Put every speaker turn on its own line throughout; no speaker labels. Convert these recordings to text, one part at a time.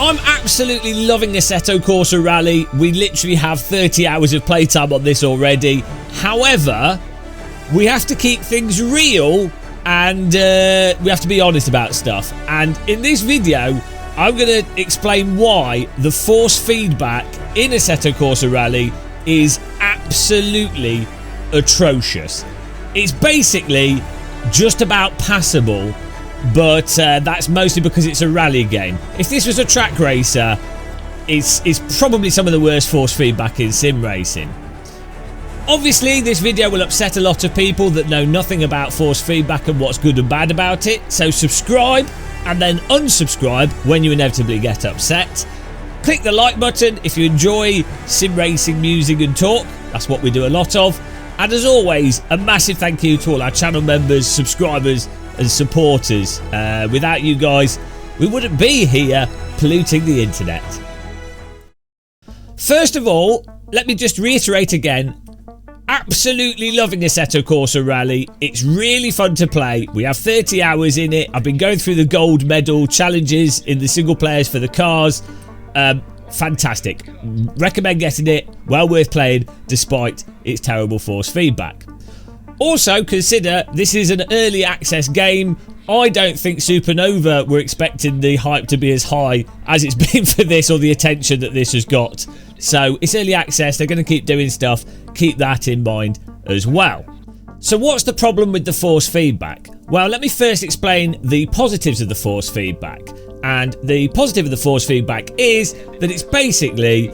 I'm absolutely loving Assetto Corsa Rally. We literally have 30 hours of playtime on this already. However, we have to keep things real and we have to be honest about stuff. And in this video, I'm going to explain why the force feedback in Assetto Corsa Rally is absolutely atrocious. It's basically just about passable, but that's mostly because it's a rally game. If this was a track racer, it's probably some of the worst force feedback in sim racing. Obviously, this video will upset a lot of people that know nothing about force feedback and what's good and bad about it, so subscribe and then unsubscribe when you inevitably get upset. Click the like button if you enjoy sim racing music and talk. That's what we do a lot of. And as always, a massive thank you to all our channel members, subscribers and supporters. Without you guys, we wouldn't be here polluting the internet. First of all, let me just reiterate again, absolutely loving Assetto Corsa Rally. It's really fun to play. We have 30 hours in it. I've been going through the gold medal challenges in the single players for the cars. Fantastic. Recommend getting it. Well worth playing despite its terrible force feedback. Also, consider this is an early access game. I don't think Supernova were expecting the hype to be as high as it's been for this, or the attention that this has got. So it's early access. They're going to keep doing stuff. Keep that in mind as well. So what's the problem with the force feedback? Well, let me first explain the positives of the force feedback. And the positive of the force feedback is that it's basically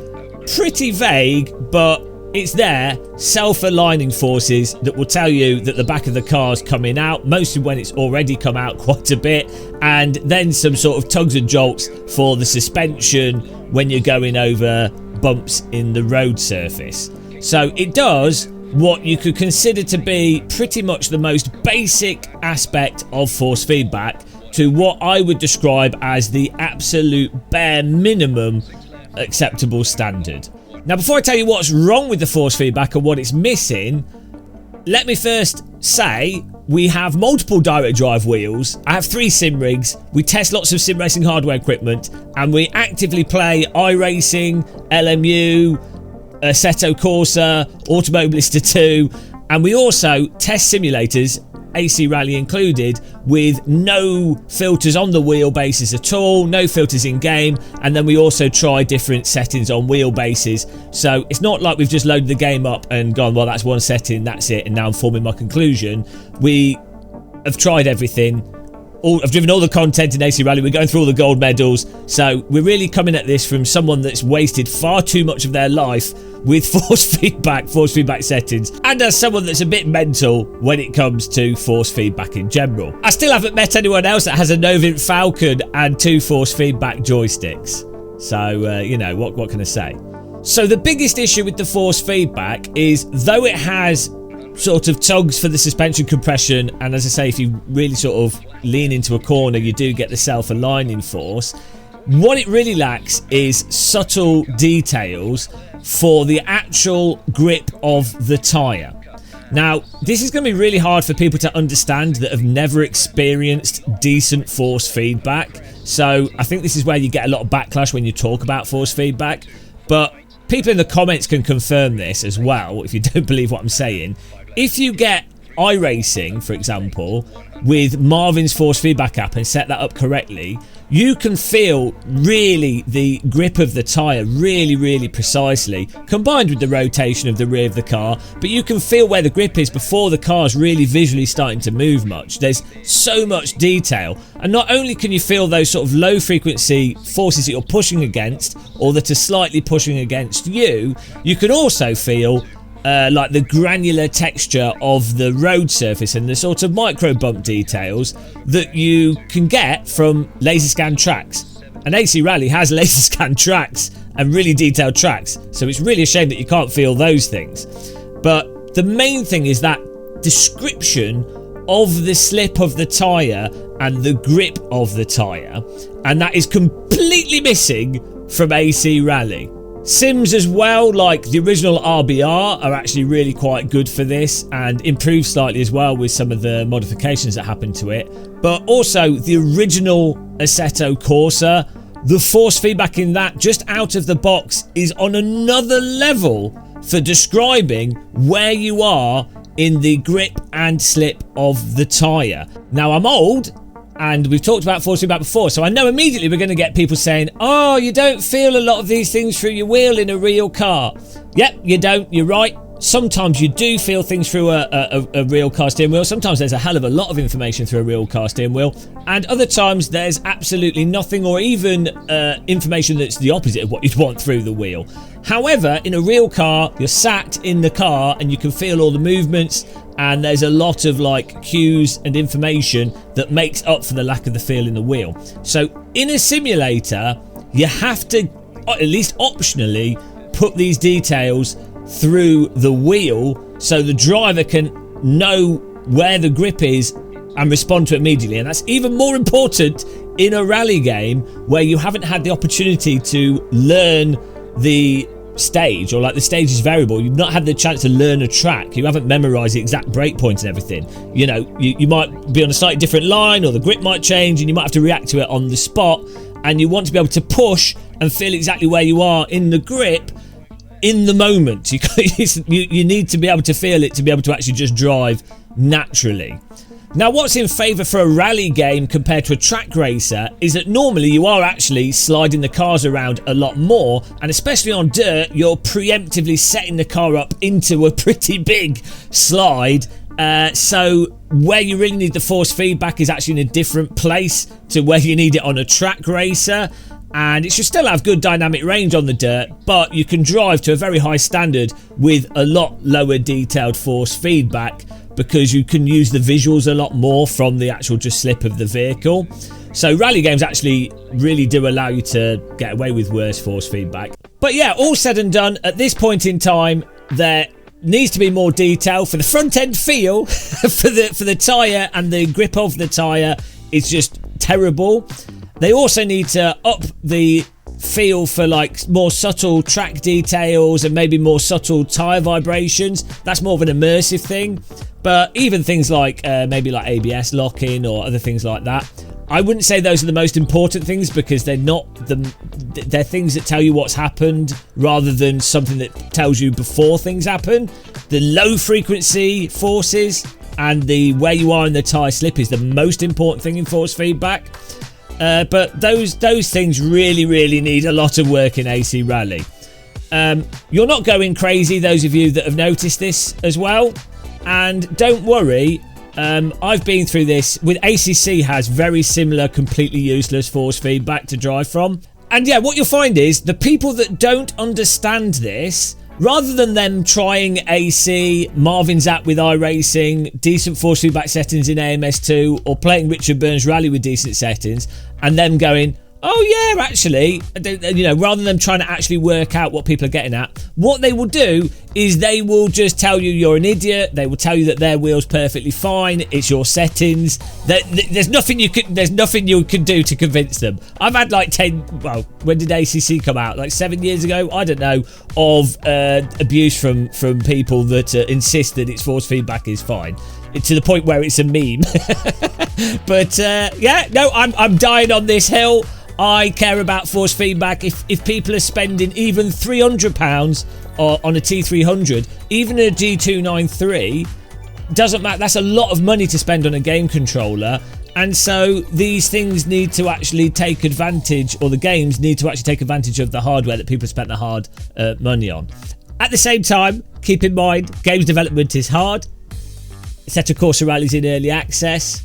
pretty vague, but it's there, self-aligning forces that will tell you that the back of the car's coming out, mostly when it's already come out quite a bit, and then some sort of tugs and jolts for the suspension when you're going over bumps in the road surface. So it does what you could consider to be pretty much the most basic aspect of force feedback to what I would describe as the absolute bare minimum acceptable standard. Now, before I tell you what's wrong with the force feedback and what it's missing, let me first say we have multiple direct drive wheels. I have 3 sim rigs. We test lots of sim racing hardware equipment, and we actively play iRacing, LMU, Assetto Corsa, Automobilista 2, and we also test simulators, AC Rally included, with no filters on the wheelbases at all, no filters in game, and then we also try different settings on wheelbases. So it's not like we've just loaded the game up and gone, well, that's one setting, that's it, and now I'm forming my conclusion. We have tried everything. I've driven all the content in AC Rally. We're going through all the gold medals. So we're really coming at this from someone that's wasted far too much of their life with force feedback settings, and as someone that's a bit mental when it comes to force feedback in general. I still haven't met anyone else that has a Novint Falcon and 2 force feedback joysticks. So, you know, what can I say? So the biggest issue with the force feedback is, though it has sort of tugs for the suspension compression, and as I say, if you really sort of lean into a corner, you do get the self-aligning force. What it really lacks is subtle details for the actual grip of the tyre. Now, this is going to be really hard for people to understand that have never experienced decent force feedback. So I think this is where you get a lot of backlash when you talk about force feedback. But people in the comments can confirm this as well, if you don't believe what I'm saying. If you get iRacing, for example, with Marvins force feedback app and set that up correctly, you can feel really the grip of the tyre really precisely, combined with the rotation of the rear of the car, but you can feel where the grip is before the car's really visually starting to move much. There's so much detail, and not only can you feel those sort of low frequency forces that you're pushing against, or that are slightly pushing against you, you can also feel like the granular texture of the road surface and the sort of micro bump details that you can get from laser scan tracks. And AC Rally has laser scan tracks and really detailed tracks, so it's really a shame that you can't feel those things. But the main thing is that description of the slip of the tyre and the grip of the tyre, and that is completely missing from AC Rally. Sims as well, like the original RBR, are actually really quite good for this and improved slightly as well with some of the modifications that happened to it. But also the original Assetto Corsa the force feedback in that, just out of the box, is on another level for describing where you are in the grip and slip of the tyre. Now, I'm old, and we've talked about force feedback before, so I know immediately we're going to get people saying, oh, you don't feel a lot of these things through your wheel in a real car. Yep, you don't, you're right. Sometimes you do feel things through a real car steering wheel. Sometimes there's a hell of a lot of information through a real car steering wheel. And other times there's absolutely nothing, or even information that's the opposite of what you'd want through the wheel. However, in a real car, you're sat in the car and you can feel all the movements, and there's a lot of like cues and information that makes up for the lack of the feel in the wheel. So in a simulator, you have to, at least optionally, put these details through the wheel so the driver can know where the grip is and respond to it immediately. And that's even more important in a rally game where you haven't had the opportunity to learn the stage, or like the stage is variable. You've not had the chance to learn a track. You haven't memorized the exact brake points and everything. You know, you might be on a slightly different line, or the grip might change and you might have to react to it on the spot, and you want to be able to push and feel exactly where you are in the grip in the moment. You need to be able to feel it to be able to actually just drive naturally. Now, what's in favour for a rally game compared to a track racer is that normally you are actually sliding the cars around a lot more, and especially on dirt, you're preemptively setting the car up into a pretty big slide. So where you really need the force feedback is actually in a different place to where you need it on a track racer. And it should still have good dynamic range on the dirt, but you can drive to a very high standard with a lot lower detailed force feedback, because you can use the visuals a lot more from the actual just slip of the vehicle. So rally games actually really do allow you to get away with worse force feedback. But yeah, all said and done, at this point in time, there needs to be more detail for the front end feel for the tyre, and the grip of the tyre is just terrible. They also need to up the feel for like more subtle track details and maybe more subtle tyre vibrations. That's more of an immersive thing. But even things like maybe like ABS locking or other things like that, I wouldn't say those are the most important things, because they're not they're things that tell you what's happened rather than something that tells you before things happen. The low frequency forces and the where you are in the tyre slip is the most important thing in force feedback. But those things really need a lot of work in AC Rally. You're not going crazy, those of you that have noticed this as well. And don't worry, I've been through this with ACC, has very similar completely useless force feedback to drive from. And yeah, what you'll find is the people that don't understand this, rather than them trying AC, Marvins app with iRacing, decent force feedback settings in AMS2, or playing Richard Burns Rally with decent settings, and them going, oh yeah, actually, you know, rather than them trying to actually work out what people are getting at, what they will do is they will just tell you you're an idiot. They will tell you that their wheel's perfectly fine. It's your settings. There's nothing you can do to convince them. I've had like 10. Well, when did ACC come out? Like 7 years ago. I don't know, of abuse from people that insist that its force feedback is fine, to the point where it's a meme. But yeah, no, I'm dying on this hill. I care about force feedback. If people are spending even £300 on a T300, even a G293, doesn't matter. That's a lot of money to spend on a game controller. And so these things need to actually take advantage, or the games need to actually take advantage of the hardware that people spent the hard money on. At the same time, keep in mind, games development is hard. Assetto Corsa Rally's in early access.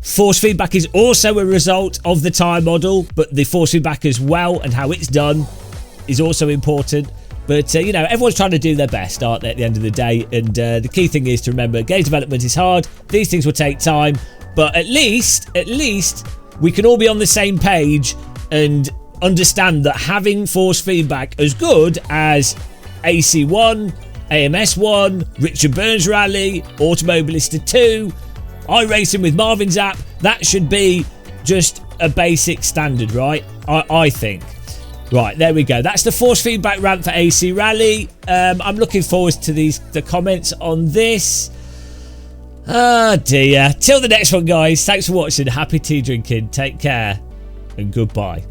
Force feedback is also a result of the tyre model, but the force feedback as well and how it's done is also important. But, you know, everyone's trying to do their best, aren't they, at the end of the day? And the key thing is to remember, game development is hard. These things will take time. But at least, we can all be on the same page and understand that having force feedback as good as AC1, AMS1, Richard Burns Rally, Automobilista 2, iRacing with Marvin's app, that should be just a basic standard, right? I think. Right, there we go. That's the force feedback rant for AC Rally. I'm looking forward to the comments on this. Oh dear. Till the next one, guys. Thanks for watching. Happy tea drinking. Take care and goodbye.